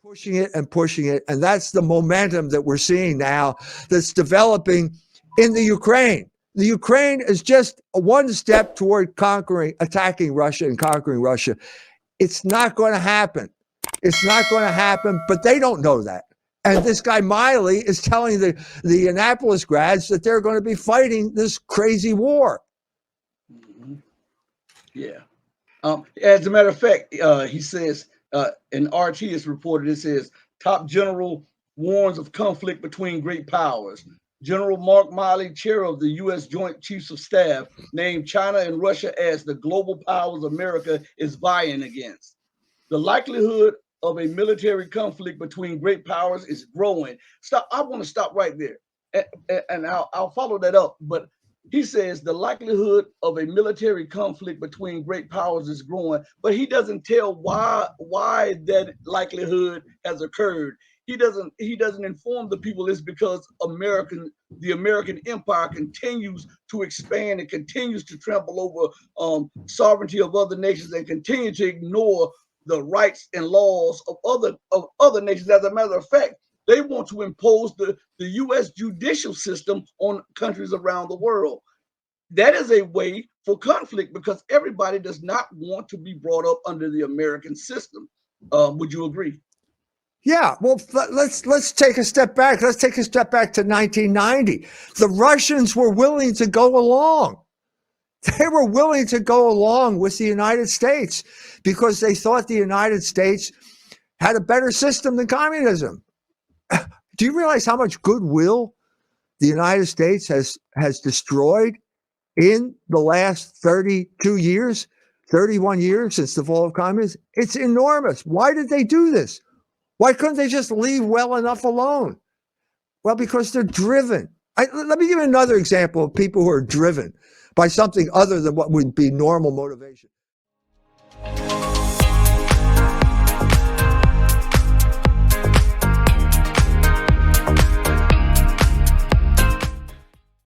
pushing it and pushing it. And that's the momentum that we're seeing now that's developing in the Ukraine. The Ukraine is just one step toward attacking Russia and conquering Russia. It's not going to happen. It's not going to happen, but they don't know that. And this guy Miley is telling the Annapolis grads that they're going to be fighting this crazy war. Mm-hmm. Yeah. As a matter of fact, he says, and RT has reported, it says, top general warns of conflict between great powers. General Mark Miley, chair of the U.S. Joint Chiefs of Staff, named China and Russia as the global powers America is vying against. The likelihood of a military conflict between great powers is growing. I want to stop right there, and I'll follow that up. But he says the likelihood of a military conflict between great powers is growing, but he doesn't tell why that likelihood has occurred. He doesn't inform the people it's because the American empire continues to expand and continues to trample over sovereignty of other nations and continue to ignore the rights and laws of other nations. As a matter of fact, they want to impose the U.S. judicial system on countries around the world. That is a way for conflict because everybody does not want to be brought up under the American system. Would you agree? Yeah, well, let's take a step back. Let's take a step back to 1990. The Russians were willing to go along. They were willing to go along with the United States because they thought the United States had a better system than communism. Do you realize how much goodwill the United States has destroyed in the last 32 years, 31 years since the fall of communism? It's enormous. Why did they do this? Why couldn't they just leave well enough alone? Well, because they're driven. Let me give you another example of people who are driven by something other than what would be normal motivation.